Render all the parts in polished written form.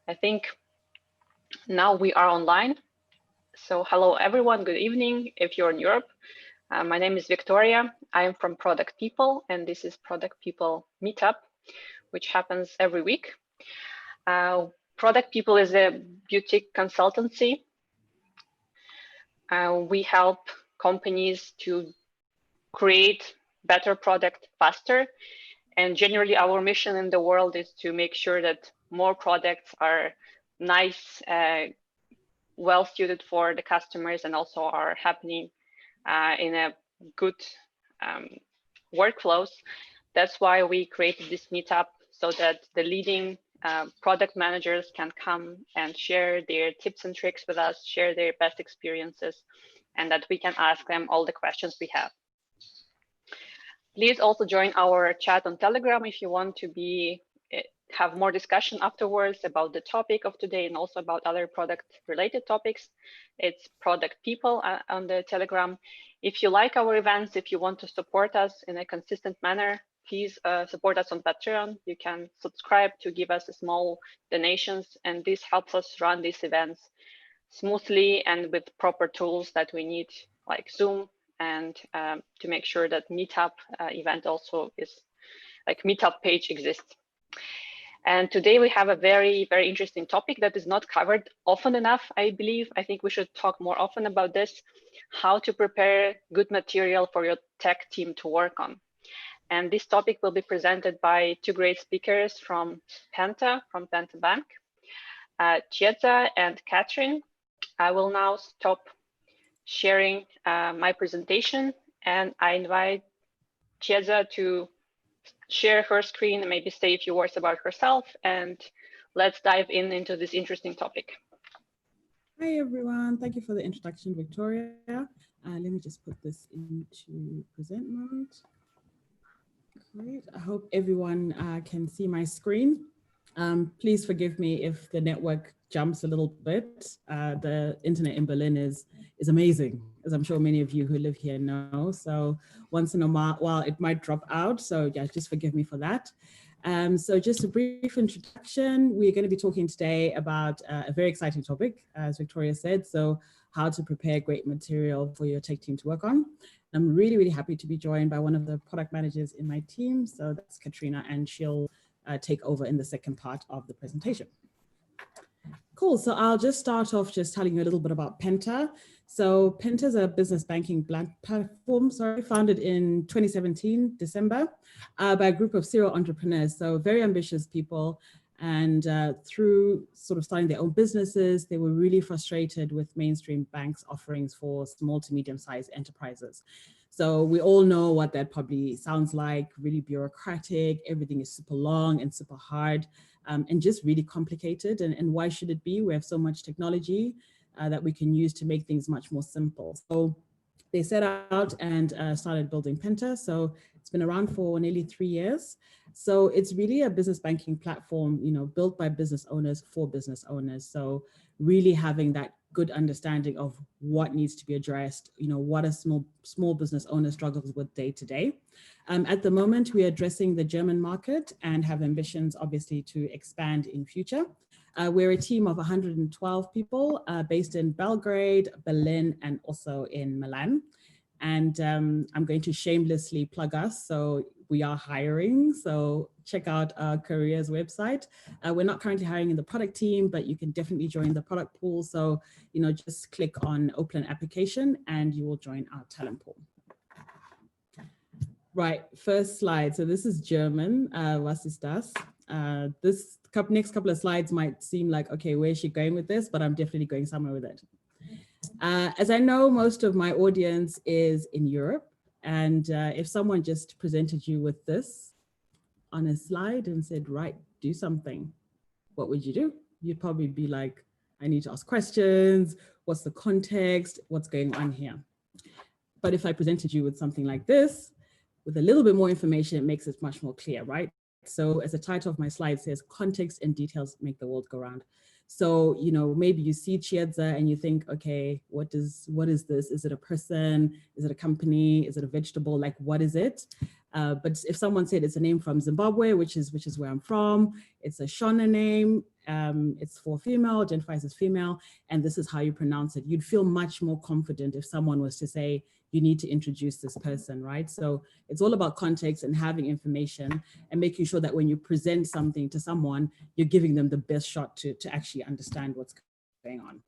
I think now we are online. So hello everyone, good evening if you're in Europe. My name is Victoria. I am from Product People, and this is Product People Meetup, which happens every week. Product People is a boutique consultancy. We help companies to create better product faster. And generally our mission in the world is to make sure that more products are nice, well suited for the customers, and also are happening in a good workflows. That's why we created this meetup, so that the leading product managers can come and share their tips and tricks with us, share their best experiences, and that we can ask them all the questions we have. Please also join our chat on Telegram if you want to have more discussion afterwards about the topic of today and also about other product related topics. It's Product People on the Telegram. If you like our events, if you want to support us in a consistent manner, please support us on Patreon. You can subscribe to give us small donations, and this helps us run these events smoothly and with proper tools that we need, like Zoom, and to make sure that Meetup event also is like Meetup page exists. And today we have a very, very interesting topic that is not covered often enough, I believe. I think we should talk more often about this, how to prepare good material for your tech team to work on. And this topic will be presented by two great speakers from Penta Bank, Chiedza and Katrina. I will now stop sharing my presentation, and I invite Chiedza to share her screen and maybe say a few words about herself, and let's dive into this interesting topic. Hi everyone, thank you for the introduction, Victoria. Let me just put this into present mode. Great, I hope everyone can see my screen. Please forgive me if the network jumps a little bit. The internet in Berlin is amazing, as I'm sure many of you who live here know. So once in a while it might drop out. So yeah, just forgive me for that. So just a brief introduction. We're going to be talking today about a very exciting topic, as Victoria said. So how to prepare great material for your tech team to work on. I'm really, really happy to be joined by one of the product managers in my team. So that's Katrina, and she'll take over in the second part of the presentation. Cool, so I'll just start off just telling you a little bit about Penta. So Penta is a business banking platform, founded in 2017, December, by a group of serial entrepreneurs. So very ambitious people. And through sort of starting their own businesses, they were really frustrated with mainstream banks' offerings for small to medium-sized enterprises. So we all know what that probably sounds like, really bureaucratic, everything is super long and super hard, and just really complicated. And why should it be? We have so much technology that we can use to make things much more simple. So they set out and started building Penta. So it's been around for nearly 3 years. So it's really a business banking platform, you know, built by business owners for business owners. So really having that good understanding of what needs to be addressed, you know, what a small business owner struggles with day to day. At the moment, we are addressing the German market and have ambitions, obviously, to expand in future. We're a team of 112 people based in Belgrade, Berlin, and also in Milan. And I'm going to shamelessly plug us. So we are hiring. So check out our careers website. We're not currently hiring in the product team, but you can definitely join the product pool. So, you know, just click on open application and you will join our talent pool. Right, first slide. So this is German. Was ist das? This next couple of slides might seem like, okay, where is she going with this? But I'm definitely going somewhere with it. As I know, most of my audience is in Europe. And if someone just presented you with this on a slide and said, right, do something, what would you do? You'd probably be like, I need to ask questions. What's the context? What's going on here? But if I presented you with something like this, with a little bit more information, it makes it much more clear, right? So as the title of my slide says, context and details make the world go round. So, you know, maybe you see Chiedza and you think, okay, what is this? Is it a person? Is it a company? Is it a vegetable? Like, what is it? But if someone said it's a name from Zimbabwe, which is where I'm from, it's a Shona name, it's for female, identifies as female, and this is how you pronounce it. You'd feel much more confident if someone was to say, you need to introduce this person, right? So it's all about context and having information and making sure that when you present something to someone, you're giving them the best shot to actually understand what's going on.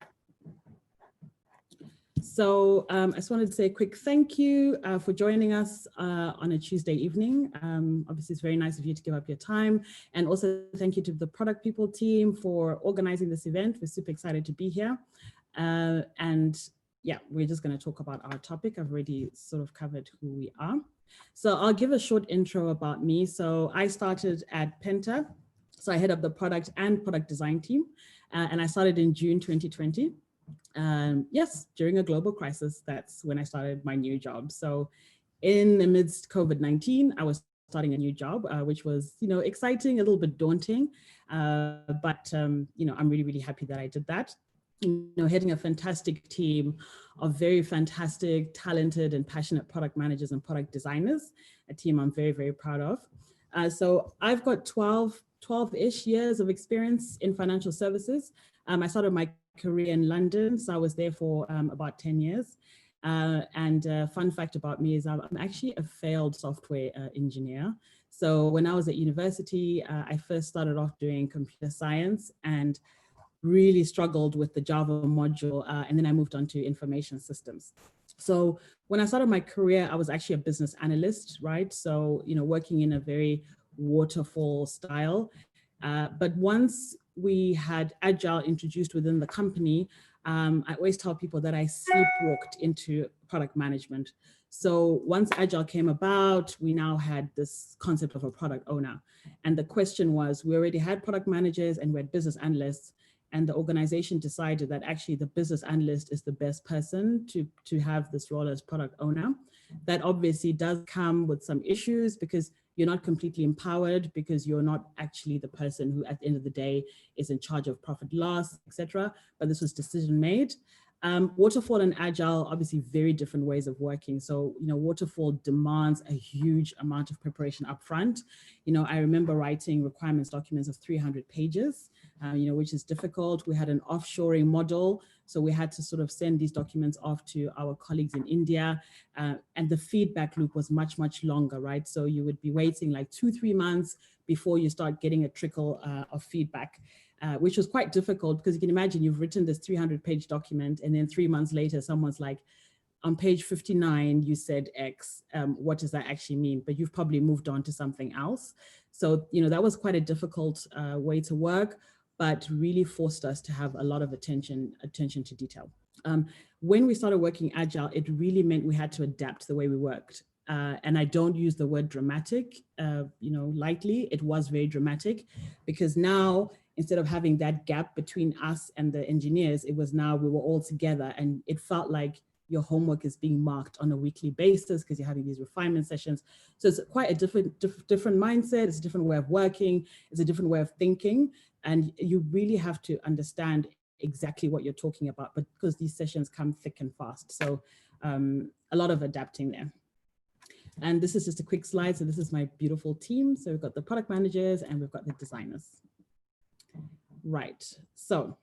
So I just wanted to say a quick thank you for joining us on a Tuesday evening. Obviously, it's very nice of you to give up your time. And also thank you to the product people team for organizing this event. We're super excited to be here. And yeah, we're just going to talk about our topic. I've already sort of covered who we are. So I'll give a short intro about me. So I started at Penta. So I head up the product and product design team. And I started in June 2020. Yes, during a global crisis, that's when I started my new job. So in the midst COVID-19, I was starting a new job, which was, exciting, a little bit daunting, but I'm really, really happy that I did that. Heading a fantastic team of very fantastic, talented and passionate product managers and product designers, a team I'm very, very proud of. So I've got 12-ish years of experience in financial services. I started my career in London, so I was there for about 10 years. And fun fact about me is I'm actually a failed software engineer. So when I was at university, I first started off doing computer science and really struggled with the Java module, and then I moved on to information systems. So when I started my career, I was actually a business analyst, right? So, working in a very waterfall style. But once we had Agile introduced within the company, I always tell people that I sleepwalked into product management. So once Agile came about, we now had this concept of a product owner. And the question was, we already had product managers and we had business analysts. And the organization decided that actually the business analyst is the best person to have this role as product owner. That obviously does come with some issues because you're not completely empowered, because you're not actually the person who at the end of the day is in charge of profit loss, etc. But this was decision made. Waterfall and Agile, obviously very different ways of working. So, Waterfall demands a huge amount of preparation upfront. I remember writing requirements documents of 300 pages, which is difficult. We had an offshoring model. So we had to sort of send these documents off to our colleagues in India. And the feedback loop was much, much longer, right? So you would be waiting like 2-3 months before you start getting a trickle of feedback. Which was quite difficult because you can imagine you've written this 300-page document and then 3 months later, someone's like, on page 59, you said X, what does that actually mean? But you've probably moved on to something else. So, that was quite a difficult way to work, but really forced us to have a lot of attention to detail. When we started working Agile, it really meant we had to adapt the way we worked. And I don't use the word dramatic, lightly. It was very dramatic because now, instead of having that gap between us and the engineers, it was now we were all together and it felt like your homework is being marked on a weekly basis because you're having these refinement sessions. So it's quite a different mindset. It's a different way of working. It's a different way of thinking. And you really have to understand exactly what you're talking about, but because these sessions come thick and fast. So a lot of adapting there. And this is just a quick slide. So this is my beautiful team. So we've got the product managers and we've got the designers. Right, so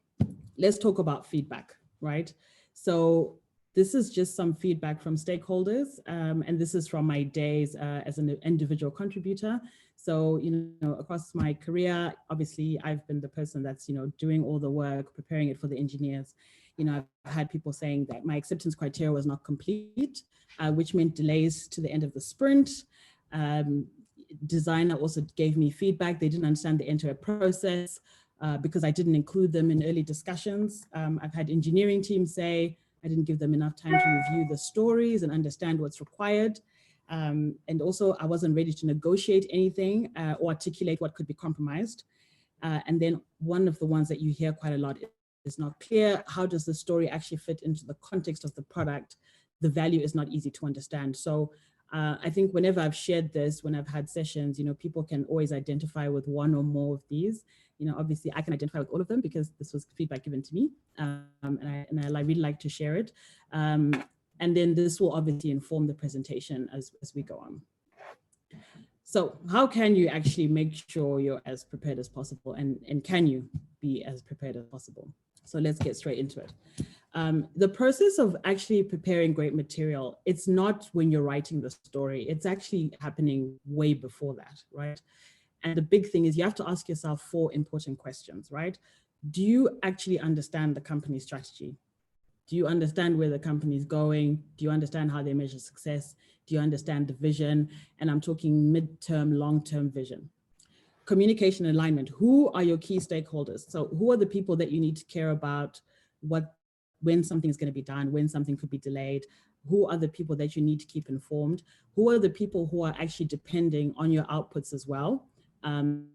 let's talk about feedback, right? So this is just some feedback from stakeholders, and this is from my days as an individual contributor. So, across my career, obviously, I've been the person that's, doing all the work, preparing it for the engineers. I've had people saying that my acceptance criteria was not complete, which meant delays to the end of the sprint. Designer also gave me feedback. They didn't understand the end-to-end process. Because I didn't include them in early discussions. I've had engineering teams say I didn't give them enough time to review the stories and understand what's required. And also I wasn't ready to negotiate anything or articulate what could be compromised. And then one of the ones that you hear quite a lot is not clear. How does the story actually fit into the context of the product? The value is not easy to understand. So I think whenever I've shared this, when I've had sessions, people can always identify with one or more of these. Obviously I can identify with all of them because this was feedback given to me, and I really like to share it. And then this will obviously inform the presentation as we go on. So how can you actually make sure you're as prepared as possible, and can you be as prepared as possible? So let's get straight into it. The process of actually preparing great material, it's not when you're writing the story, it's actually happening way before that, right? And the big thing is you have to ask yourself 4 important questions, right? Do you actually understand the company's strategy? Do you understand where the company is going? Do you understand how they measure success? Do you understand the vision? And I'm talking midterm, long-term vision. Communication alignment. Who are your key stakeholders? So who are the people that you need to care about when something's going to be done, when something could be delayed? Who are the people that you need to keep informed? Who are the people who are actually depending on your outputs as well? And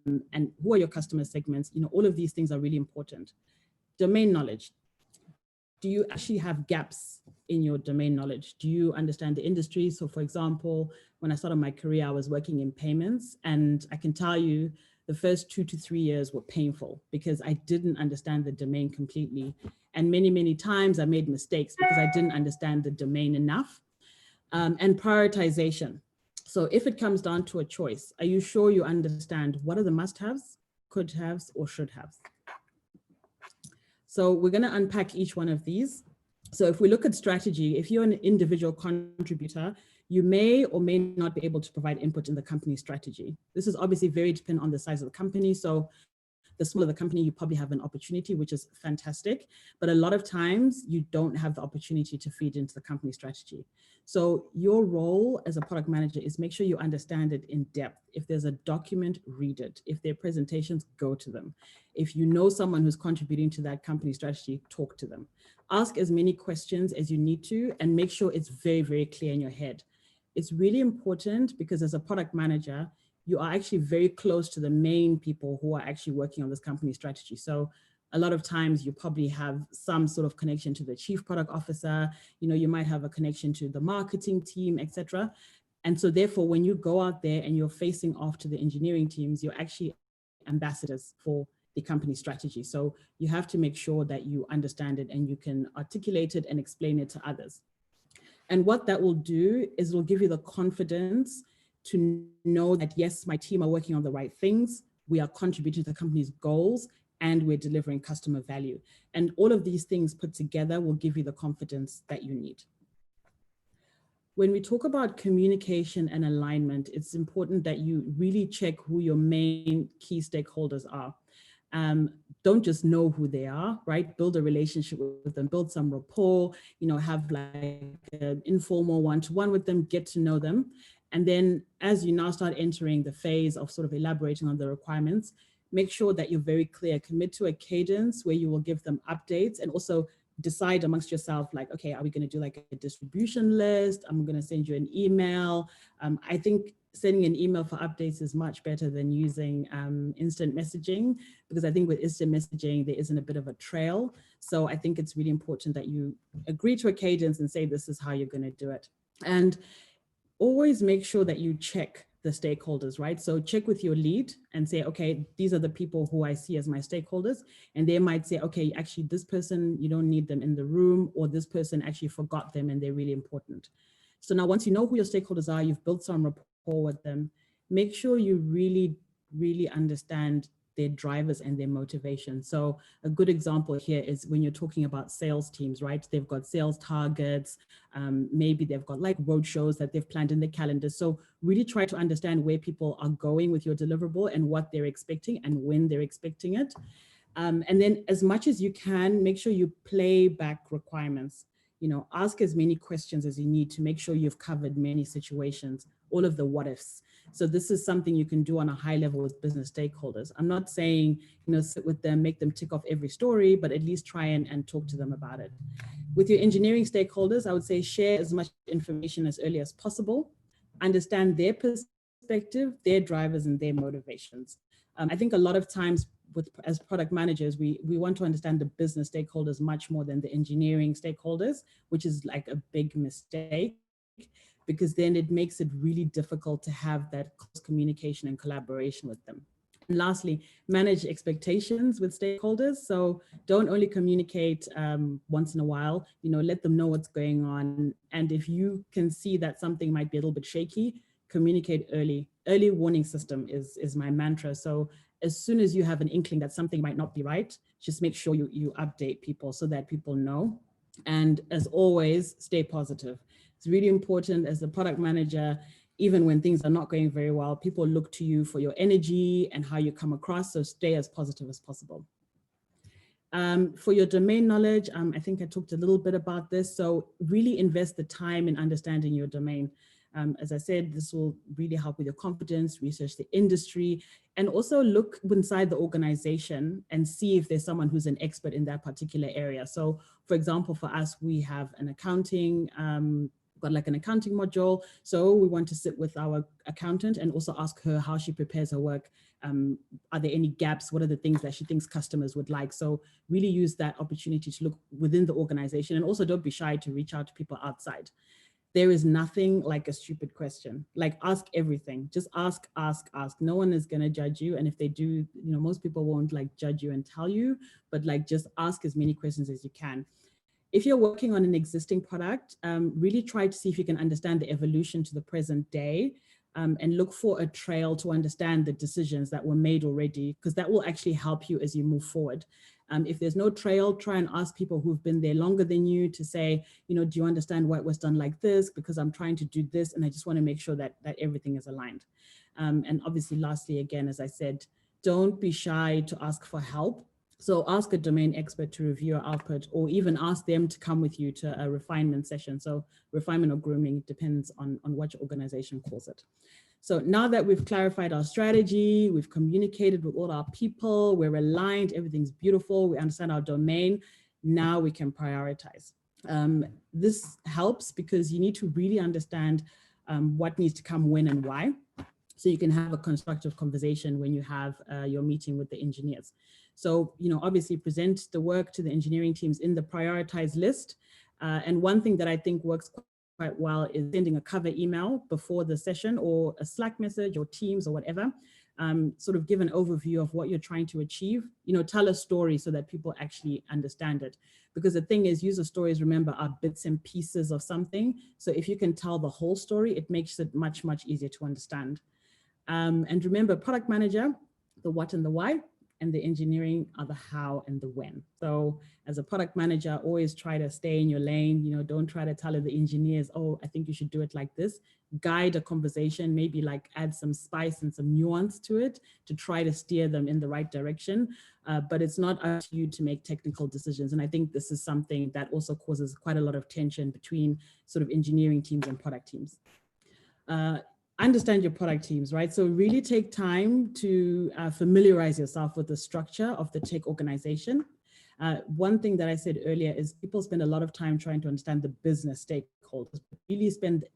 who are your customer segments? All of these things are really important. Domain knowledge. Do you actually have gaps in your domain knowledge? Do you understand the industry? So for example, when I started my career, I was working in payments, and I can tell you the first 2 to 3 years were painful because I didn't understand the domain completely. And many, many times I made mistakes because I didn't understand the domain enough. And prioritization. So if it comes down to a choice, are you sure you understand what are the must-haves, could-haves, or should-haves? So we're going to unpack each one of these. So if we look at strategy, if you're an individual contributor, you may or may not be able to provide input in the company's strategy. This is obviously very dependent on the size of the company. So the smaller the company, you probably have an opportunity, which is fantastic. But a lot of times you don't have the opportunity to feed into the company strategy. So your role as a product manager is make sure you understand it in depth. If there's a document, read it. If there are presentations, go to them. If you know someone who's contributing to that company strategy, talk to them. Ask as many questions as you need to, and make sure it's very, very clear in your head. It's really important because as a product manager, you are actually very close to the main people who are actually working on this company strategy. So a lot of times you probably have some sort of connection to the chief product officer, you might have a connection to the marketing team, etc. And so therefore, when you go out there and you're facing off to the engineering teams, you're actually ambassadors for the company strategy. So you have to make sure that you understand it and you can articulate it and explain it to others. And what that will do is it will give you the confidence to know that, yes, my team are working on the right things, we are contributing to the company's goals, and we're delivering customer value. And all of these things put together will give you the confidence that you need. When we talk about communication and alignment, it's important that you really check who your main key stakeholders are. Don't just know who they are, right? Build a relationship with them, build some rapport, have like an informal one-to-one with them, get to know them. And then as you now start entering the phase of sort of elaborating on the requirements, make sure that you're very clear, commit to a cadence where you will give them updates, and also decide amongst yourself, like, okay, are we going to do like a distribution list? I'm going to send you an email. I think sending an email for updates is much better than using instant messaging, because I think with instant messaging, there isn't a bit of a trail. So I think it's really important that you agree to a cadence and say, this is how you're going to do it. And always make sure that you check the stakeholders, right? So check with your lead and say, okay, these are the people who I see as my stakeholders. And they might say, okay, actually this person, you don't need them in the room, or this person actually forgot them and they're really important. So now once you know who your stakeholders are, you've built some rapport with them, make sure you really, really understand their drivers and their motivation. So a good example here is when you're talking about sales teams, right? They've got sales targets, maybe they've got like roadshows that they've planned in the calendar. So really try to understand where people are going with your deliverable and what they're expecting and when they're expecting it. And then as much as you can, make sure you play back requirements. Ask as many questions as you need to make sure you've covered many situations, all of the what ifs. So this is something you can do on a high level with business stakeholders. I'm not saying, sit with them, make them tick off every story, but at least try and talk to them about it. With your engineering stakeholders, I would say share as much information as early as possible, understand their perspective, their drivers, and their motivations. I think a lot of times as product managers, we want to understand the business stakeholders much more than the engineering stakeholders, which is like a big mistake, because then it makes it really difficult to have that close communication and collaboration with them. And lastly, manage expectations with stakeholders. So don't only communicate once in a while, let them know what's going on. And if you can see that something might be a little bit shaky, communicate early early warning system is my mantra. So as soon as you have an inkling that something might not be right, just make sure you update people so that people know. And as always, stay positive. It's really important as a product manager, even when things are not going very well, people look to you for your energy and how you come across. So stay as positive as possible. For your domain knowledge, I think I talked a little bit about this. So really invest the time in understanding your domain. As I said, this will really help with your confidence, research the industry, and also look inside the organization and see if there's someone who's an expert in that particular area. So for example, for us, we have an accounting, got like an accounting module. So we want to sit with our accountant and also ask her how she prepares her work. Are there any gaps? What are the things that she thinks customers would like? So really use that opportunity to look within the organization, and also don't be shy to reach out to people outside. There is nothing like a stupid question. Like, ask everything. Just ask, ask, ask. No one is gonna judge you. And if they do, most people won't like judge you and tell you, but like just ask as many questions as you can. If you're working on an existing product, really try to see if you can understand the evolution to the present day, and look for a trail to understand the decisions that were made already, because that will actually help you as you move forward. If there's no trail, try and ask people who've been there longer than you to say, do you understand why it was done like this? Because I'm trying to do this and I just want to make sure that everything is aligned. And obviously, lastly, again, as I said, don't be shy to ask for help. So ask a domain expert to review your output, or even ask them to come with you to a refinement session. So refinement or grooming depends on what your organization calls it. So now that we've clarified our strategy, we've communicated with all our people, we're aligned, everything's beautiful, we understand our domain, now we can prioritize. This helps because you need to really understand what needs to come when and why, so you can have a constructive conversation when you have your meeting with the engineers. So, obviously present the work to the engineering teams in the prioritized list. And one thing that I think works quite well is sending a cover email before the session, or a Slack message or Teams or whatever. Sort of give an overview of what you're trying to achieve, tell a story so that people actually understand it. Because the thing is, user stories, remember, are bits and pieces of something. So if you can tell the whole story, it makes it much, much easier to understand. And remember, product manager, the what and the why, and the engineering are the how and the when. So as a product manager, always try to stay in your lane. Don't try to tell the engineers, oh, I think you should do it like this. Guide a conversation, maybe like add some spice and some nuance to it to try to steer them in the right direction. But it's not up to you to make technical decisions. And I think this is something that also causes quite a lot of tension between sort of engineering teams and product teams. Understand your product teams, right? So really take time to familiarize yourself with the structure of the tech organization. One thing that I said earlier is people spend a lot of time trying to understand the business stakeholders, but really spend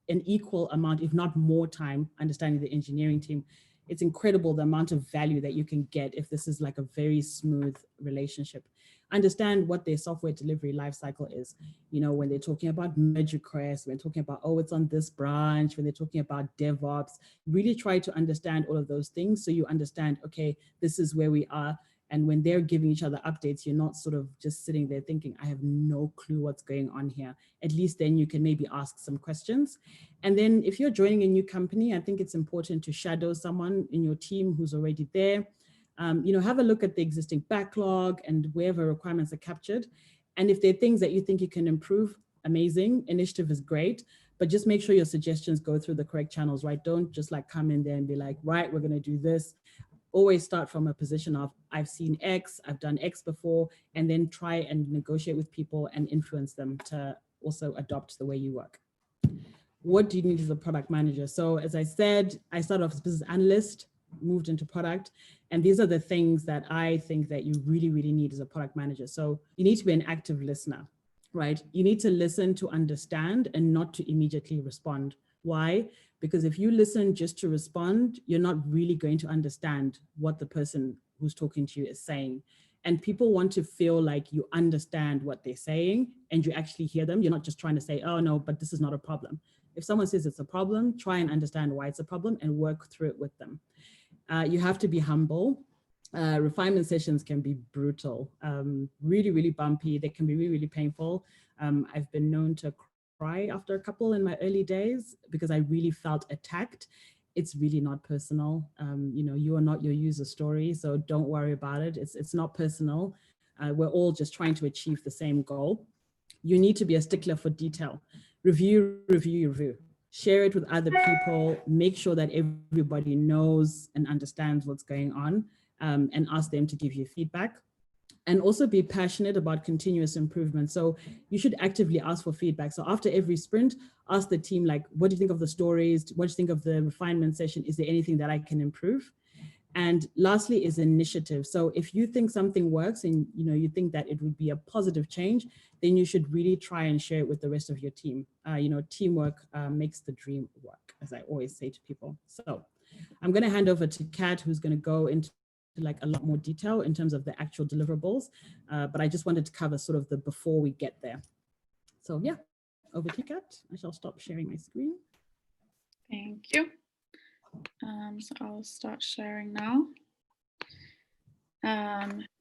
an equal amount, if not more time, understanding the engineering team. It's incredible the amount of value that you can get if this is like a very smooth relationship. Understand what their software delivery lifecycle is. When they're talking about merge requests, when they're talking about, oh, it's on this branch, when they're talking about DevOps, really try to understand all of those things so you understand, okay, this is where we are. And when they're giving each other updates, you're not sort of just sitting there thinking, I have no clue what's going on here. At least then you can maybe ask some questions. And then if you're joining a new company, I think it's important to shadow someone in your team who's already there. Have a look at the existing backlog and wherever requirements are captured. And if there are things that you think you can improve, amazing, initiative is great, but just make sure your suggestions go through the correct channels, right? Don't just like come in there and be like, right, we're gonna do this. Always start from a position of, I've seen X, I've done X before, and then try and negotiate with people and influence them to also adopt the way you work. What do you need as a product manager? So as I said, I started off as a business analyst, moved into product. And these are the things that I think that you really, really need as a product manager. So you need to be an active listener, right? You need to listen to understand and not to immediately respond. Why? Because if you listen just to respond, you're not really going to understand what the person who's talking to you is saying. And people want to feel like you understand what they're saying and you actually hear them. You're not just trying to say, oh no, but this is not a problem. If someone says it's a problem, try and understand why it's a problem and work through it with them. You have to be humble. Refinement sessions can be brutal, really, really bumpy. They can be really, really painful. I've been known to cry after a couple in my early days because I really felt attacked. it's really not personal. You are not your user story, so don't worry about it. It's not personal. We're all just trying to achieve the same goal. You need to be a stickler for detail. Review, review, review. Share it with other people. Make sure that everybody knows and understands what's going on, and ask them to give you feedback. And also be passionate about continuous improvement. So you should actively ask for feedback. So after every sprint, ask the team, like, what do you think of the stories? What do you think of the refinement session? Is there anything that I can improve? And lastly is initiative. So if you think something works and you think that it would be a positive change, then you should really try and share it with the rest of your team. Teamwork makes the dream work, as I always say to people. So I'm going to hand over to Kat, who's going to go into like a lot more detail in terms of the actual deliverables. But I just wanted to cover sort of the before we get there. So yeah, over to you, Kat. I shall stop sharing my screen. Thank you. So I'll start sharing now.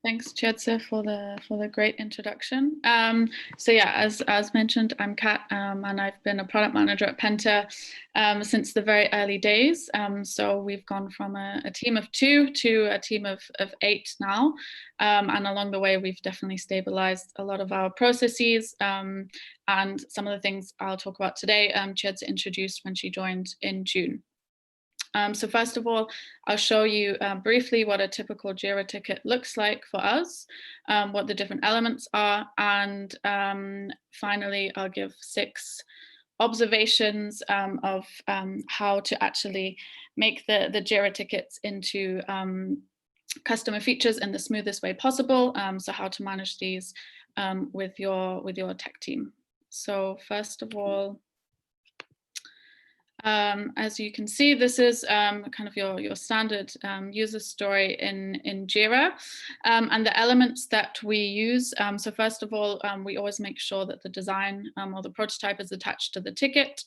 Thanks, Chiedza, for the great introduction. So yeah, as mentioned, I'm Kat, and I've been a product manager at Penta since the very early days. So we've gone from a team of 2 to a team of 8 now, and along the way we've definitely stabilized a lot of our processes, and some of the things I'll talk about today, Chiedza introduced when she joined in June. So first of all, I'll show you briefly what a typical Jira ticket looks like for us, what the different elements are, and finally, I'll give 6 observations of how to actually make the Jira tickets into customer features in the smoothest way possible. So how to manage these with your tech team. So first of all, as you can see, this is kind of your standard user story in Jira, and the elements that we use. So first of all, we always make sure that the design or the prototype is attached to the ticket.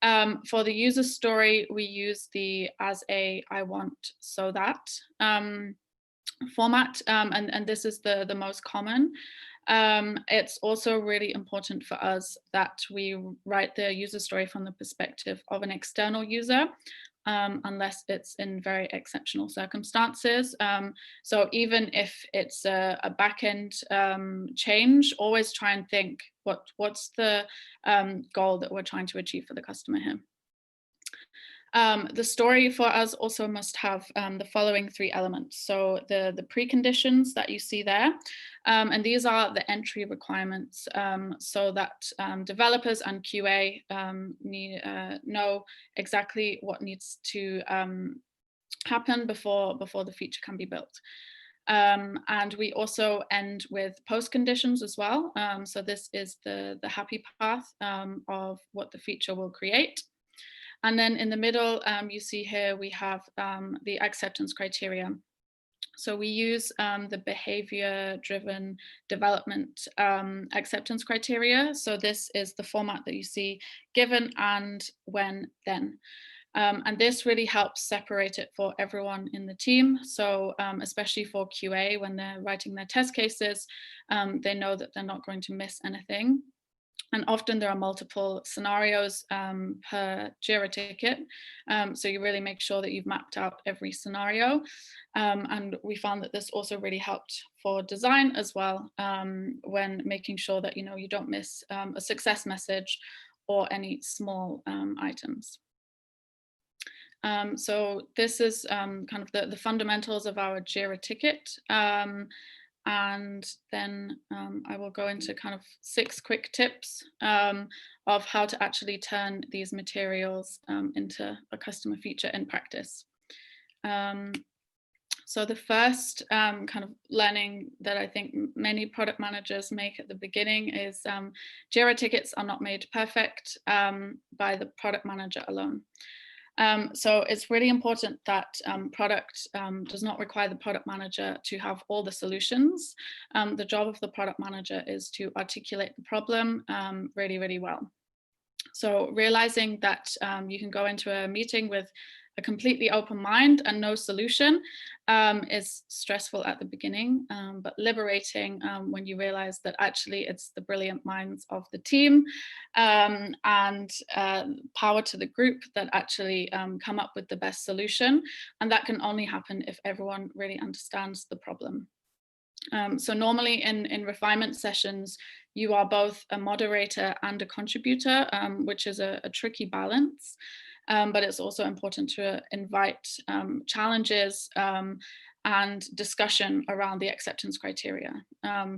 For the user story, we use the as a I want so that format, and this is the most common. It's also really important for us that we write the user story from the perspective of an external user, unless it's in very exceptional circumstances. So even if it's a backend change, always try and think what's the goal that we're trying to achieve for the customer here. The story for us also must have the following 3 elements. So the preconditions that you see there, and these are the entry requirements, so that developers and QA know exactly what needs to happen before the feature can be built. And we also end with post conditions as well. So this is the happy path of what the feature will create. And then in the middle, you see here we have the acceptance criteria. So we use the behavior-driven development acceptance criteria. So this is the format that you see: given, and, when, then. And this really helps separate it for everyone in the team. So especially for QA, when they're writing their test cases, they know that they're not going to miss anything. And often there are multiple scenarios per Jira ticket. So you really make sure that you've mapped out every scenario. And we found that this also really helped for design as well, when making sure that you don't miss a success message or any small items. So this is kind of the fundamentals of our Jira ticket. And then I will go into kind of 6 quick tips of how to actually turn these materials into a customer feature in practice. So the first kind of learning that I think many product managers make at the beginning is Jira tickets are not made perfect by the product manager alone. So it's really important that product does not require the product manager to have all the solutions. The job of the product manager is to articulate the problem really, really well. So realizing that you can go into a meeting with a completely open mind and no solution is stressful at the beginning, but liberating when you realize that actually it's the brilliant minds of the team and power to the group that actually come up with the best solution. And that can only happen if everyone really understands the problem. So normally in refinement sessions, you are both a moderator and a contributor, which is a tricky balance. But it's also important to invite challenges and discussion around the acceptance criteria.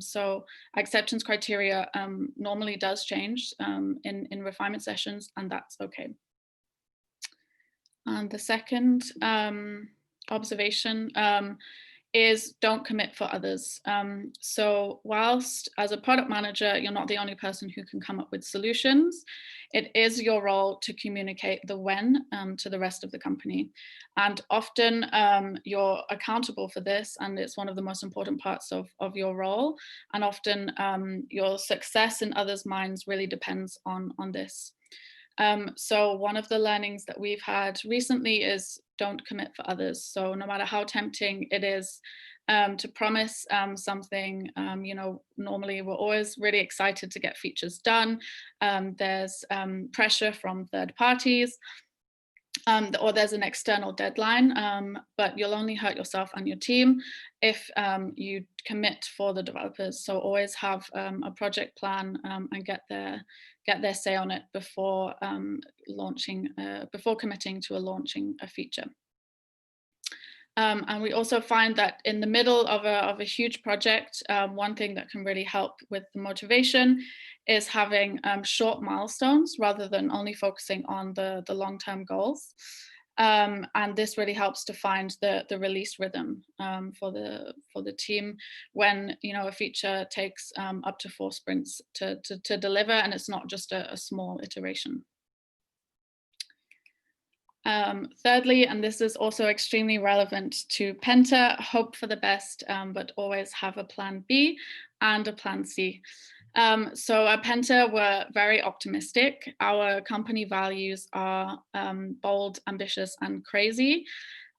So acceptance criteria normally does change in refinement sessions, and that's okay. And the second observation is don't commit for others. So whilst as a product manager, you're not the only person who can come up with solutions, it is your role to communicate the when to the rest of the company. And often you're accountable for this, and it's one of the most important parts of your role. And often your success in others' minds really depends on this. So one of the learnings that we've had recently is don't commit for others. So no matter how tempting it is to promise something, you know, normally we're always really excited to get features done. There's pressure from third parties. Or there's an external deadline, but you'll only hurt yourself and your team if you commit for the developers. So always have a project plan and get their say on it before before committing to launching a feature. And we also find that in the middle of a huge project, one thing that can really help with the motivation is having short milestones rather than only focusing on the long-term goals. And this really helps to find the release rhythm for the team when, you know, a feature takes up to 4 sprints to deliver, and it's not just a small iteration. Thirdly, and this is also extremely relevant to Penta, hope for the best, but always have a plan B and a plan C. So at Penta, we're very optimistic. Our company values are bold, ambitious, and crazy.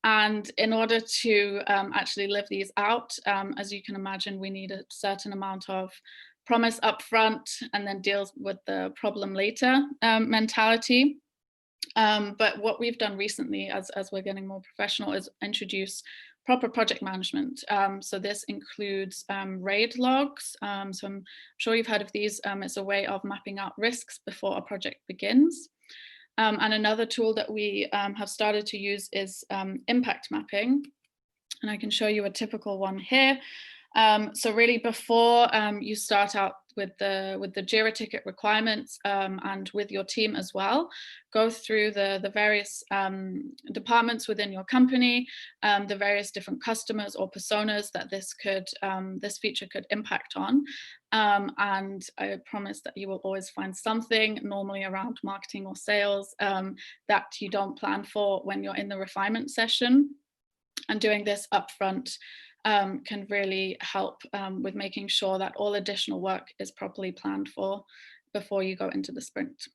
And in order to actually live these out, as you can imagine, we need a certain amount of promise upfront and then deal with the problem later mentality. But what we've done recently, as we're getting more professional, is introduce proper project management. So this includes RAID logs. So I'm sure you've heard of these. It's a way of mapping out risks before a project begins. And another tool that we have started to use is impact mapping. And I can show you a typical one here. So really before you start out with the Jira ticket requirements and with your team as well, go through the various departments within your company, the various different customers or personas that this feature could impact on. And I promise that you will always find something, normally around marketing or sales, that you don't plan for when you're in the refinement session. And doing this upfront can really help with making sure that all additional work is properly planned for before you go into the sprint.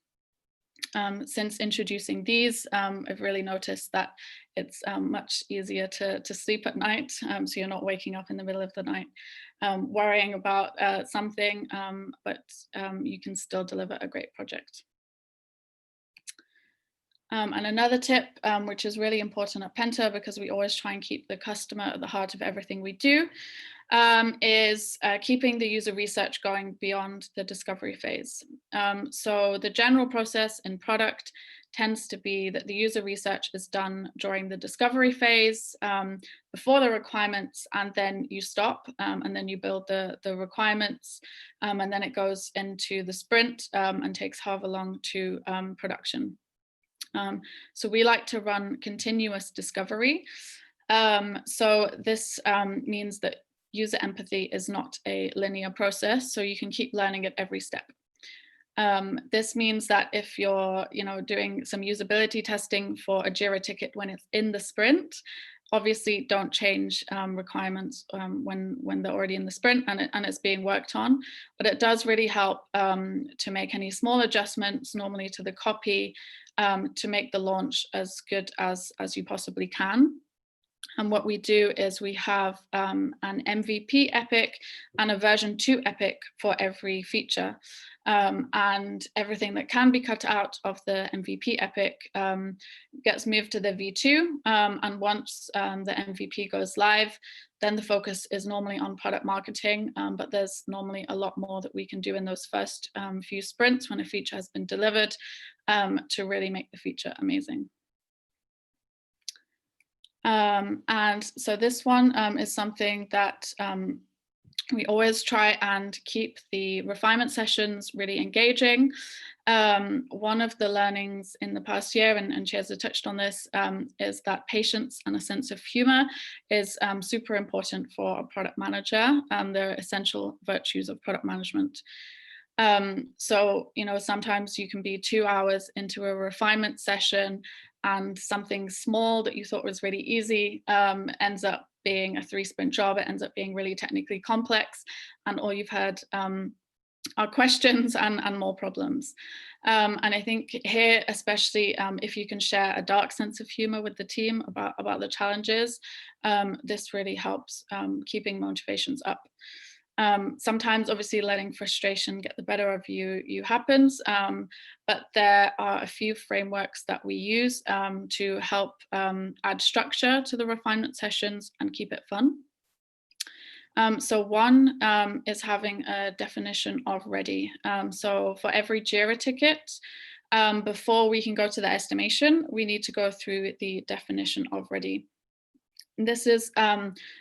Since introducing these, I've really noticed that it's much easier to sleep at night, so you're not waking up in the middle of the night worrying about something, but you can still deliver a great project. And another tip, which is really important at Penta, because we always try and keep the customer at the heart of everything we do, is keeping the user research going beyond the discovery phase. So the general process in product tends to be that the user research is done during the discovery phase, before the requirements, and then you stop, and then you build the requirements, and then it goes into the sprint and takes however long to production. So we like to run continuous discovery. So this means that user empathy is not a linear process, so you can keep learning at every step. This means that if you're doing some usability testing for a Jira ticket when it's in the sprint, obviously don't change requirements when they're already in the sprint and it's being worked on, but it does really help to make any small adjustments, normally to the copy, to make the launch as good as you possibly can. And what we do is we have an MVP epic and a version 2 epic for every feature. And everything that can be cut out of the MVP epic gets moved to the V2. And once the MVP goes live, then the focus is normally on product marketing, but there's normally a lot more that we can do in those first few sprints when a feature has been delivered to really make the feature amazing. And so this one is something that we always try and keep the refinement sessions really engaging. One of the learnings in the past year, and Chiedza touched on this, is that patience and a sense of humor is super important for a product manager. They're essential virtues of product management. So, you know, sometimes you can be 2 hours into a refinement session and something small that you thought was really easy ends up being a 3-sprint job. It ends up being really technically complex, and all you've had are questions and more problems. And I think here, especially if you can share a dark sense of humor with the team about the challenges, this really helps keeping motivations up. Sometimes obviously letting frustration get the better of you happens, but there are a few frameworks that we use to help add structure to the refinement sessions and keep it fun. So one is having a definition of ready. So for every Jira ticket, before we can go to the estimation, we need to go through the definition of ready. This is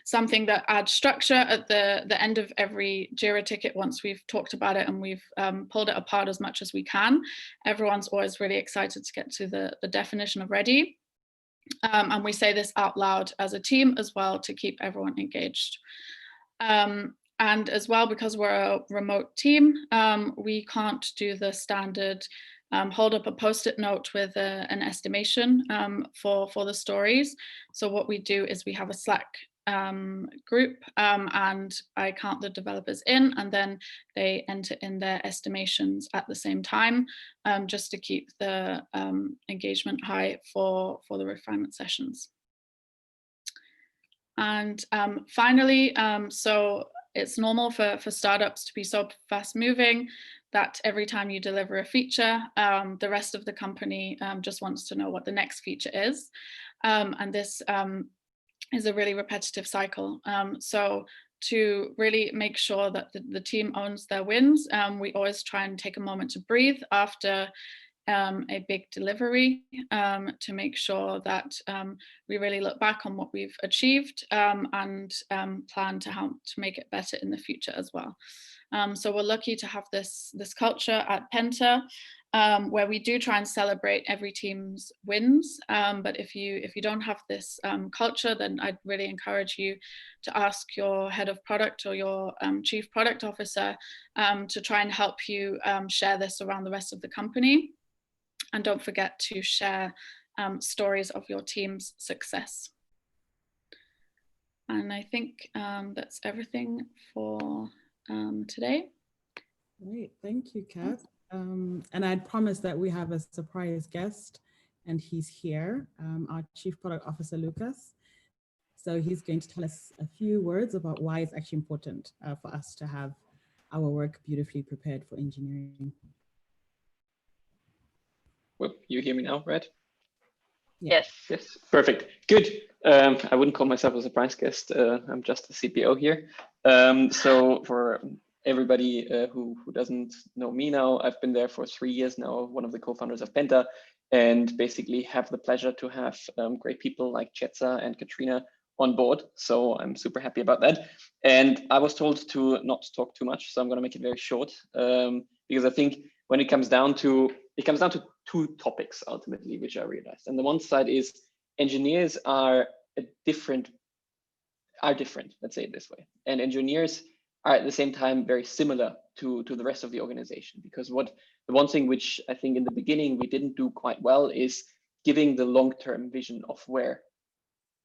something that adds structure at the end of every Jira ticket. Once we've talked about it and we've pulled it apart as much as we can, everyone's always really excited to get to the definition of ready. And we say this out loud as a team as well to keep everyone engaged. And as well, because we're a remote team, we can't do the standard hold up a post-it note with an estimation for the stories. So what we do is we have a Slack group and I count the developers in, and then they enter in their estimations at the same time, just to keep the engagement high for the refinement sessions. And finally, so it's normal for startups to be so fast moving that every time you deliver a feature, the rest of the company just wants to know what the next feature is. And this is a really repetitive cycle. So to really make sure that the team owns their wins, we always try and take a moment to breathe after a big delivery to make sure that we really look back on what we've achieved and plan to how to make it better in the future as well. So we're lucky to have this culture at Penta, where we do try and celebrate every team's wins. But if you don't have this culture, then I'd really encourage you to ask your head of product or your chief product officer to try and help you share this around the rest of the company. And don't forget to share stories of your team's success. And I think that's everything for today. Great, thank you, Kat. And I'd promised that we have a surprise guest, and he's here, our Chief Product Officer, Lucas. So he's going to tell us a few words about why it's actually important for us to have our work beautifully prepared for engineering. Well, you hear me now, right? Yes. Yes, perfect. Good. I wouldn't call myself a surprise guest. I'm just a CPO here. So for everybody who doesn't know me now, I've been there for 3 years now, one of the co-founders of Penta, and basically have the pleasure to have great people like Chiedza and Katrina on board. So I'm super happy about that. And I was told to not talk too much, so I'm going to make it very short because I think when it comes down to two topics ultimately, which I realized. And the one side is engineers are different, let's say it this way. And engineers are at the same time very similar to the rest of the organization, because the one thing which I think in the beginning we didn't do quite well is giving the long-term vision of where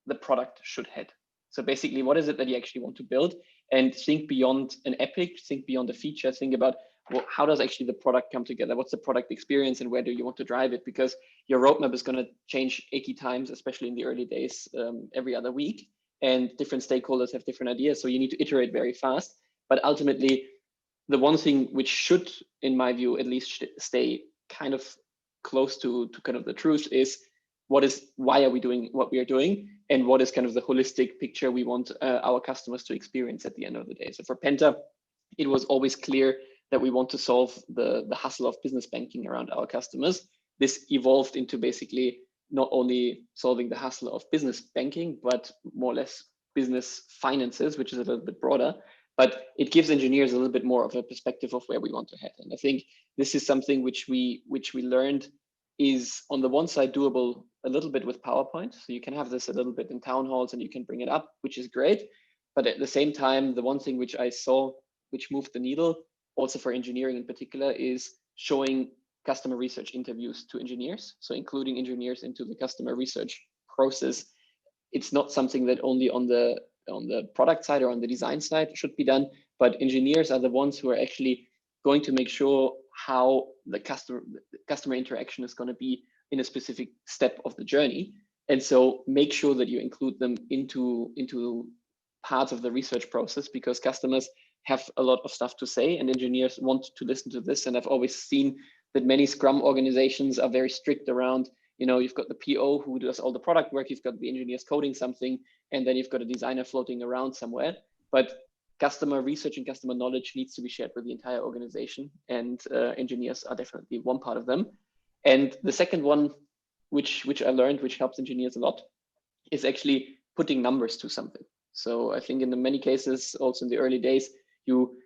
the product should head. So basically, what is it that you actually want to build? And think beyond an epic, think beyond a feature, think about, well, how does actually the product come together? What's the product experience and where do you want to drive it? Because your roadmap is going to change 80 times, especially in the early days, every other week. And different stakeholders have different ideas. So you need to iterate very fast. But ultimately, the one thing which should, in my view, at least stay kind of close to kind of the truth is, why are we doing what we are doing, and what is kind of the holistic picture we want our customers to experience at the end of the day. So for Penta, it was always clear that we want to solve the hustle of business banking around our customers. This evolved into basically not only solving the hustle of business banking, but more or less business finances, which is a little bit broader. But it gives engineers a little bit more of a perspective of where we want to head. And I think this is something which we learned is on the one side doable a little bit with PowerPoint. So you can have this a little bit in town halls and you can bring it up, which is great. But at the same time, the one thing which I saw which moved the needle, also for engineering in particular, is showing customer research interviews to engineers. So including engineers into the customer research process. It's not something that only on the product side or on the design side should be done, but engineers are the ones who are actually going to make sure how the customer interaction is going to be in a specific step of the journey. And so make sure that you include them into parts of the research process, because customers have a lot of stuff to say and engineers want to listen to this. And I've always seen that many Scrum organizations are very strict around, you've got the PO who does all the product work, you've got the engineers coding something, and then you've got a designer floating around somewhere. But customer research and customer knowledge needs to be shared with the entire organization, and engineers are definitely one part of them. And the second one, which I learned, which helps engineers a lot, is actually putting numbers to something. So I think in many cases, also in the early days, you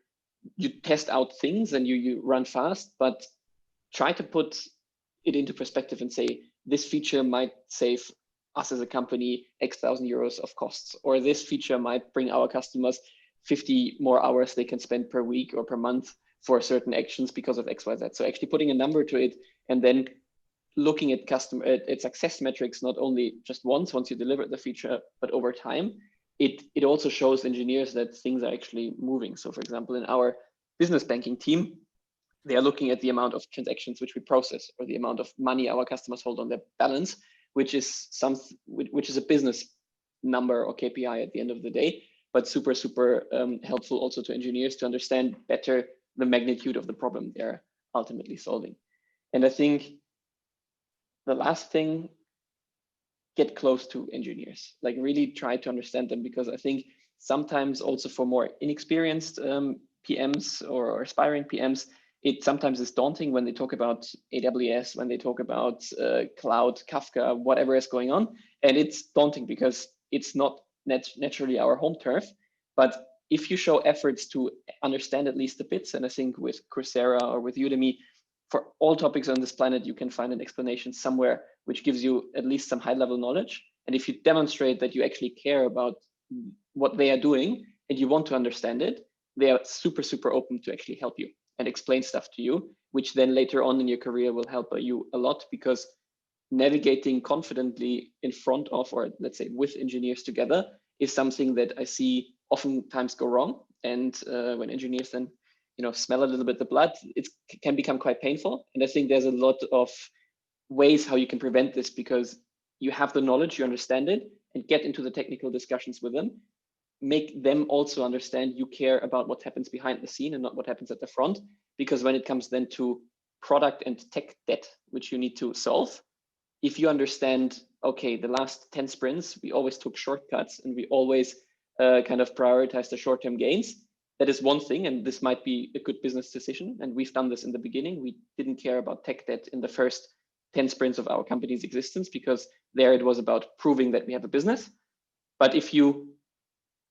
test out things and you run fast, but try to put it into perspective and say, this feature might save us as a company X thousand euros of costs, or this feature might bring our customers 50 more hours they can spend per week or per month for certain actions because of X, Y, Z. So actually putting a number to it and then looking at at success metrics, not only just once you deliver the feature, but over time, it also shows engineers that things are actually moving. So for example, in our business banking team, they are looking at the amount of transactions which we process, or the amount of money our customers hold on their balance, which is a business number or KPI at the end of the day, but super helpful also to engineers to understand better the magnitude of the problem they're ultimately solving. And I think the last thing, get close to engineers, like really try to understand them, because I think sometimes also for more inexperienced PMs or aspiring PMs, it sometimes is daunting when they talk about AWS, when they talk about cloud, Kafka, whatever is going on. And it's daunting because it's not naturally our home turf. But if you show efforts to understand at least the bits, and I think with Coursera or with Udemy, for all topics on this planet, you can find an explanation somewhere which gives you at least some high level knowledge. And if you demonstrate that you actually care about what they are doing and you want to understand it, they are super open to actually help you and explain stuff to you, which then later on in your career will help you a lot, because navigating confidently in front of, or let's say with engineers together, is something that I see oftentimes go wrong. And when engineers then smell a little bit the blood, it can become quite painful. And I think there's a lot of ways how you can prevent this, because you have the knowledge, you understand it, and get into the technical discussions with them. Make them also understand you care about what happens behind the scene and not what happens at the front. Because when it comes then to product and tech debt, which you need to solve, if you understand, okay, the last 10 sprints, we always took shortcuts and we always kind of prioritized the short-term gains, that is one thing, and this might be a good business decision. And we've done this in the beginning. We didn't care about tech debt in the first 10 sprints of our company's existence, because there it was about proving that we have a business. But if you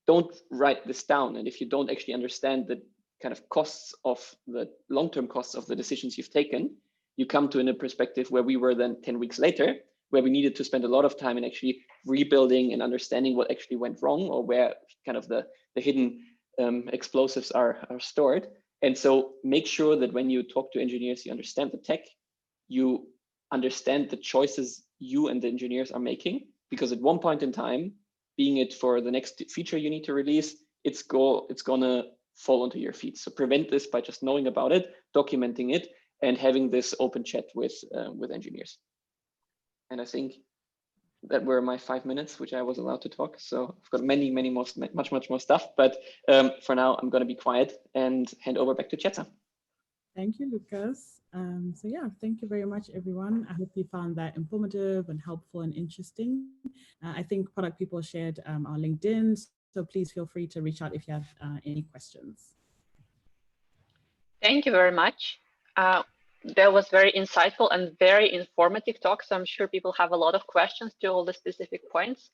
don't write this down, and if you don't actually understand the kind of costs of the long-term costs of the decisions you've taken, you come to a perspective where we were then 10 weeks later, where we needed to spend a lot of time in actually rebuilding and understanding what actually went wrong, or where kind of the hidden explosives are stored. And so make sure that when you talk to engineers, you understand the tech, you understand the choices you and the engineers are making, because at one point in time, being it for the next feature you need to release, it's gonna fall onto your feet. So prevent this by just knowing about it, documenting it, and having this open chat with engineers. And I think that were my 5 minutes, which I was allowed to talk. So I've got much more stuff, but for now I'm going to be quiet and hand over back to Chiedza. Thank you, Lucas. So yeah, thank you very much, everyone. I hope you found that informative and helpful and interesting. I think product people shared our LinkedIn, so please feel free to reach out if you have any questions. Thank you very much. That was very insightful and very informative talk. So I'm sure people have a lot of questions to all the specific points.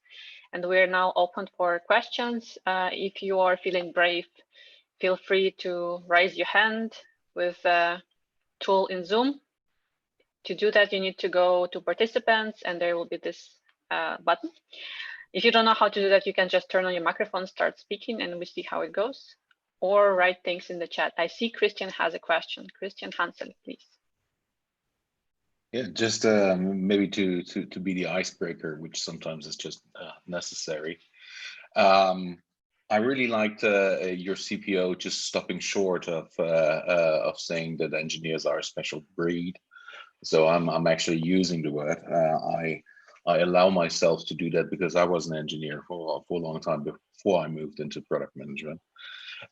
And we're now open for questions. If you are feeling brave, feel free to raise your hand with a tool in Zoom. To do that, you need to go to participants and there will be this button. If you don't know how to do that, you can just turn on your microphone, start speaking, and we see how it goes. Or write things in the chat. I see Christian has a question. Christian Hansen, please. Yeah, just maybe to be the icebreaker, which sometimes is just necessary. I really liked your CPO just stopping short of saying that engineers are a special breed. So I'm actually using the word. I allow myself to do that because I was an engineer for a long time before I moved into product management.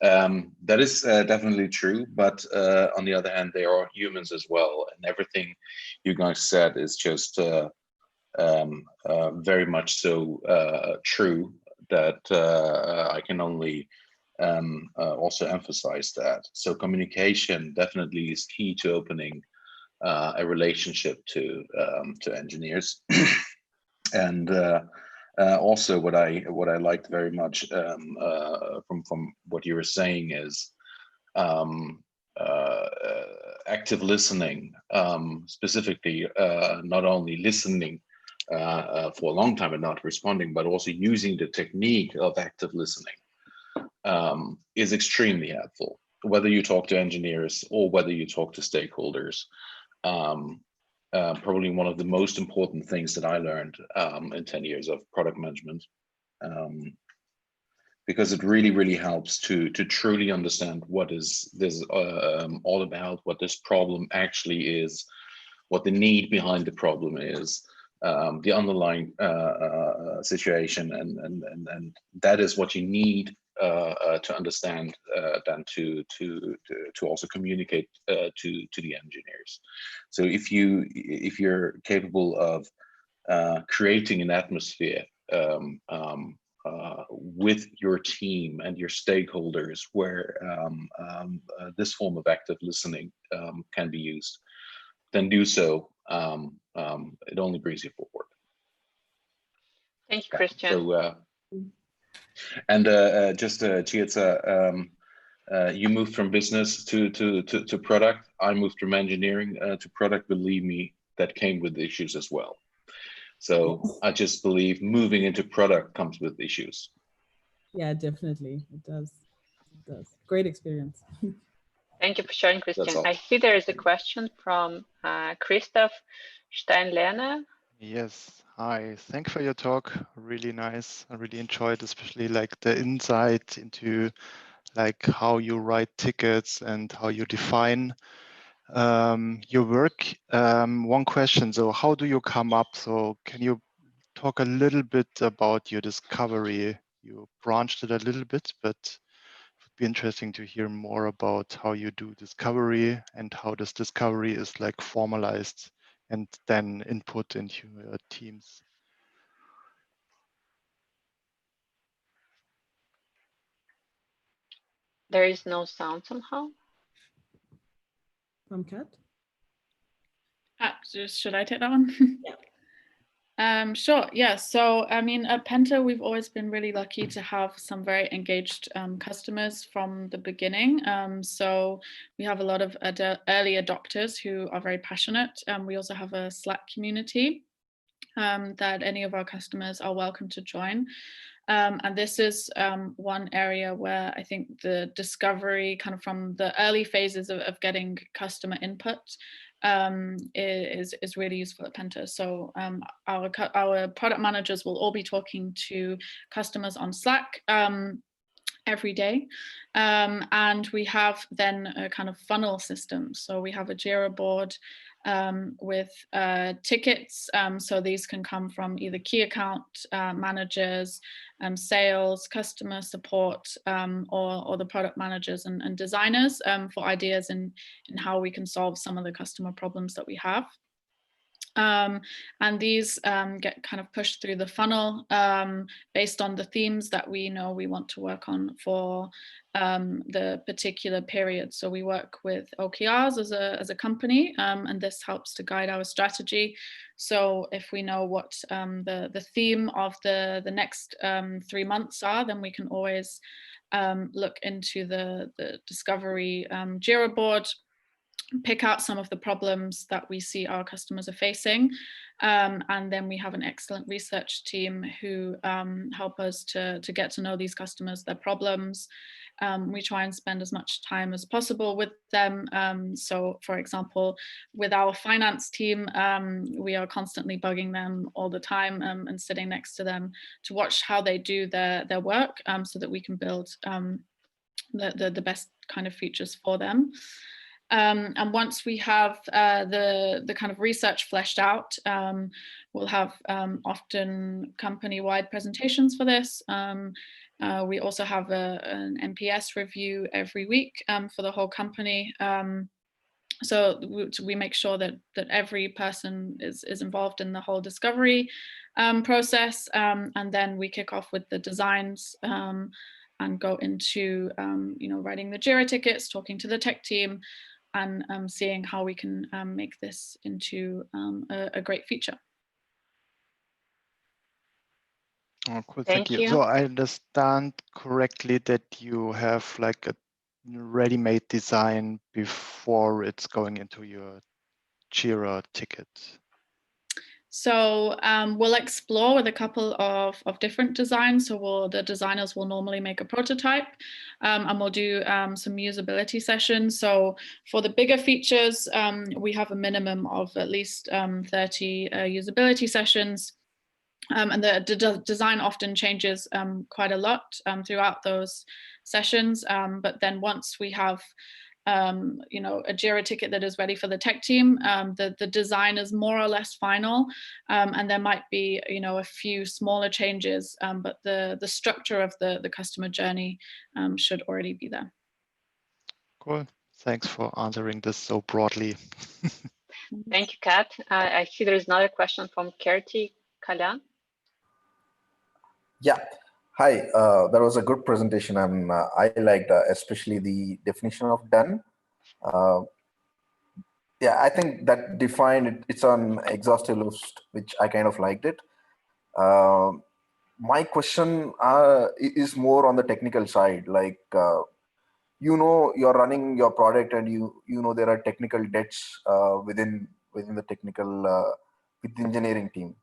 That is definitely true, but on the other hand, they are humans as well, and everything you guys said is just very much so true that I can only also emphasize that. So communication definitely is key to opening a relationship to engineers. And also what I liked very much from what you were saying is active listening, specifically not only listening for a long time and not responding, but also using the technique of active listening is extremely helpful, whether you talk to engineers or whether you talk to stakeholders. Probably one of the most important things that I learned in 10 years of product management, because it really helps to truly understand what is this all about, what this problem actually is, what the need behind the problem is, the underlying situation, and that is what you need to understand, than to also communicate to the engineers. So if you're capable of creating an atmosphere with your team and your stakeholders where this form of active listening can be used, then do so. It only brings you forward. Thank you, Christian. So, and just Chiedza, you moved from business to product. I moved from engineering to product. Believe me, that came with issues as well. So yes. I just believe moving into product comes with issues. Yeah, definitely, it does. It does. Great experience. Thank you for sharing, Christian. I see there is a question from Christoph Steinlerner. Yes, hi. Thank you for your talk. Really nice. I really enjoyed, especially like the insight into like how you write tickets and how you define your work. One question, so how do you come up? So can you talk a little bit about your discovery? You branched it a little bit, but it would be interesting to hear more about how you do discovery and how this discovery is like formalized and then input into your teams. There is no sound somehow. From Kat? Should I take that one? Yeah. Sure. Yeah. So, I mean, at Penta, we've always been really lucky to have some very engaged customers from the beginning. So we have a lot of early adopters who are very passionate. We also have a Slack community that any of our customers are welcome to join. And this is one area where I think the discovery kind of from the early phases of getting customer input is really useful at Penta. So our product managers will all be talking to customers on Slack every day. And we have then a kind of funnel system. So we have a Jira board with tickets. So these can come from either key account managers, sales, customer support, or the product managers and designers for ideas in how we can solve some of the customer problems that we have. And these get kind of pushed through the funnel based on the themes that we know we want to work on for the particular period. So we work with OKRs as a company, and this helps to guide our strategy. So if we know what the theme of the next 3 months are, then we can always look into the discovery Jira board, pick out some of the problems that we see our customers are facing. And then we have an excellent research team who help us to get to know these customers, their problems. We try and spend as much time as possible with them. So for example, with our finance team, we are constantly bugging them all the time and sitting next to them to watch how they do their work so that we can build the best kind of features for them. And once we have the kind of research fleshed out, we'll have often company-wide presentations for this. We also have an NPS review every week for the whole company. So we make sure that every person is involved in the whole discovery process. And then we kick off with the designs and go into writing the Jira tickets, talking to the tech team, and seeing how we can make this into a great feature. Oh, cool. Thank you. So I understand correctly that you have like a ready-made design before it's going into your Jira ticket. So we'll explore with a couple of different designs. So the designers will normally make a prototype and we'll do some usability sessions. So for the bigger features, we have a minimum of at least 30 usability sessions. And the design often changes quite a lot throughout those sessions. But then once we have a Jira ticket that is ready for the tech team, the design is more or less final, and there might be a few smaller changes, but the structure of the customer journey should already be there. Cool. Thanks for answering this so broadly. Thank you, Kat. I see there is another question from Kerti Kalyan. Yeah. Hi, that was a good presentation, and I liked especially the definition of done. Yeah, I think that defined it's an exhaustive list, which I kind of liked it. My question is more on the technical side, like you're running your product, and you know there are technical debts within the technical with the engineering team.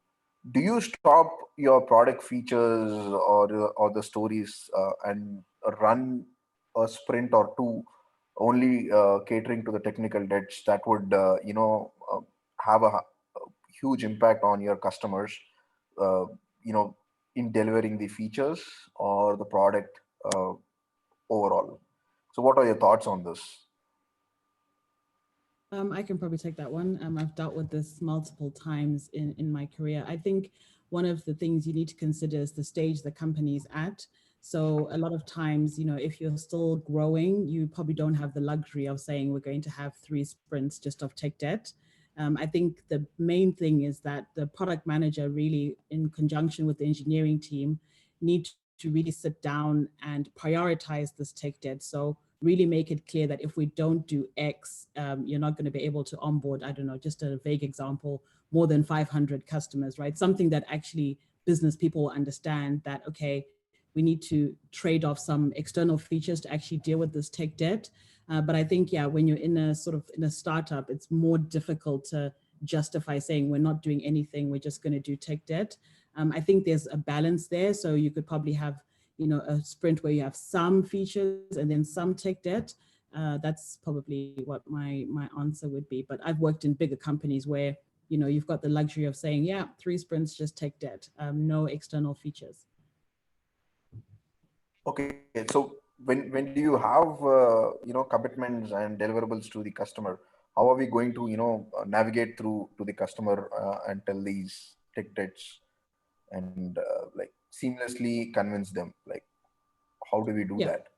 Do you stop your product features or the stories and run a sprint or two only catering to the technical debts that would have a huge impact on your customers in delivering the features or the product overall? So what are your thoughts on this? I can probably take that one. I've dealt with this multiple times in my career. I think one of the things you need to consider is the stage the company's at. So a lot of times, if you're still growing, you probably don't have the luxury of saying we're going to have 3 sprints just of tech debt. I think the main thing is that the product manager really, in conjunction with the engineering team, need to really sit down and prioritize this tech debt. So really make it clear that if we don't do X, you're not going to be able to onboard, I don't know, just a vague example, more than 500 customers, right? Something that actually business people will understand that, okay, we need to trade off some external features to actually deal with this tech debt. But I think, yeah, when you're in a startup, it's more difficult to justify saying we're not doing anything, we're just going to do tech debt. I think there's a balance there. So you could probably have a sprint where you have some features and then some tech debt. That's probably what my answer would be. But I've worked in bigger companies where, you know, you've got the luxury of saying, yeah, 3 sprints, just take that, no external features. Okay, so when do you have you know, commitments and deliverables to the customer, how are we going to, you know, navigate through to the customer and tell these tech debts and like seamlessly convince them? Like, how do we do that?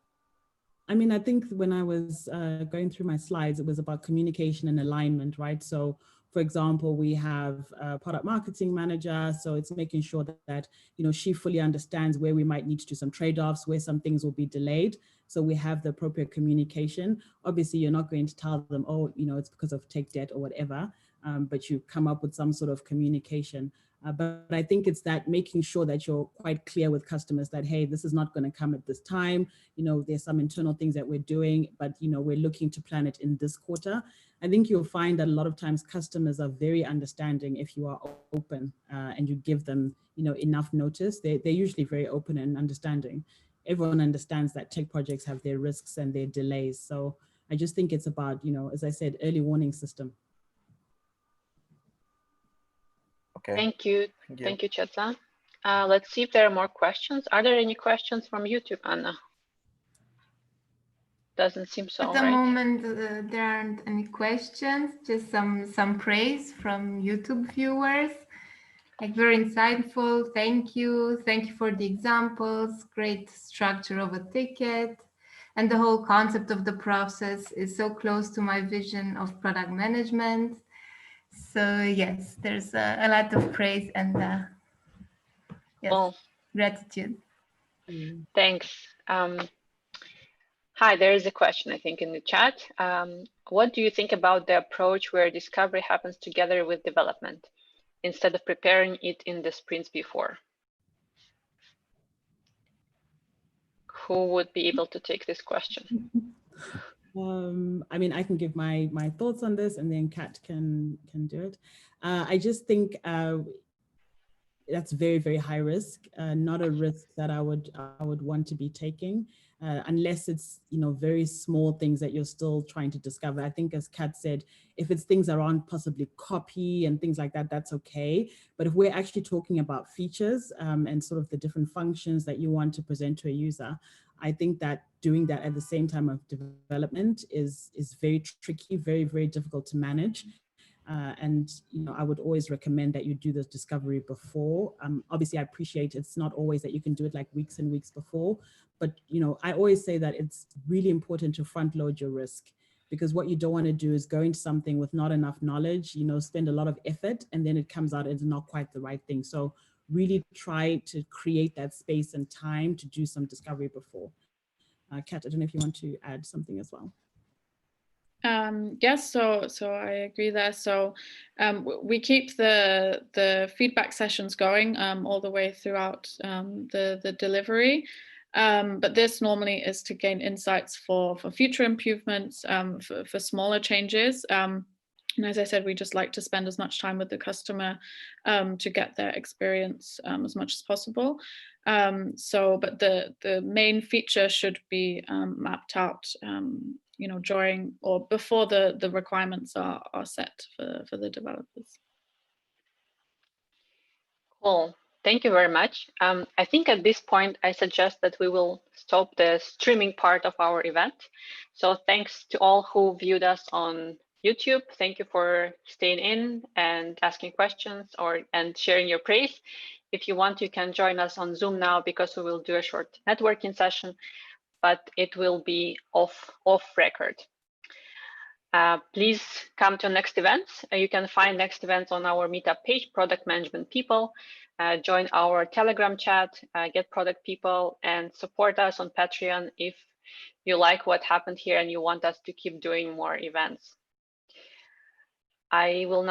I mean, I think when I was going through my slides, it was about communication and alignment, right? So, for example, we have a product marketing manager. So it's making sure that, you know, she fully understands where we might need to do some trade-offs, where some things will be delayed. So we have the appropriate communication. Obviously, you're not going to tell them, oh, you know, it's because of tech debt or whatever, but you come up with some sort of communication. But I think it's that making sure that you're quite clear with customers that, hey, this is not going to come at this time. You know, there's some internal things that we're doing, but, you know, we're looking to plan it in this quarter. I think you'll find that a lot of times customers are very understanding if you are open and you give them, you know, enough notice. They're usually very open and understanding. Everyone understands that tech projects have their risks and their delays. So I just think it's about, you know, as I said, early warning system. Okay. Thank you. Thank you, Chiedza. Let's see if there are more questions. Are there any questions from YouTube, Anna? Doesn't seem so. At the right? moment, there aren't any questions, just some praise from YouTube viewers. Like, very insightful. Thank you. Thank you for the examples. Great structure of a ticket. And the whole concept of the process is so close to my vision of product management. So yes, there's a lot of praise and yes, well, gratitude. Thanks. Hi, there is a question, I think, in the chat. What do you think about the approach where discovery happens together with development instead of preparing it in the sprints before? Who would be able to take this question? I mean, I can give my thoughts on this, and then Kat can do it. I just think that's very, very high risk, not a risk that I would want to be taking, unless it's, you know, very small things that you're still trying to discover. I think, as Kat said, if it's things around possibly copy and things like that, that's okay. But if we're actually talking about features and sort of the different functions that you want to present to a user, I think that doing that at the same time of development is very tricky, very, very difficult to manage. And, you know, I would always recommend that you do this discovery before. Obviously, I appreciate it's not always that you can do it like weeks and weeks before, but, you know, I always say that it's really important to front load your risk, because what you don't want to do is go into something with not enough knowledge, you know, spend a lot of effort, and then it comes out as not quite the right thing. So really try to create that space and time to do some discovery before. Kat, I don't know if you want to add something as well. Yes, so I agree there. So we keep the feedback sessions going all the way throughout the delivery. But this normally is to gain insights for future improvements, for smaller changes. And as I said, we just like to spend as much time with the customer to get their experience as much as possible. But the main feature should be mapped out, you know, during or before the requirements are set for the developers. Cool. Thank you very much. I think at this point, I suggest that we will stop the streaming part of our event. So thanks to all who viewed us on YouTube. Thank you for staying in and asking questions and sharing your praise. If you want, you can join us on Zoom now, because we will do a short networking session, but it will be off record. Please come to next events. You can find next events on our meetup page, Product Management People. Join our Telegram chat, get Product People, and support us on Patreon if you like what happened here and you want us to keep doing more events. I will now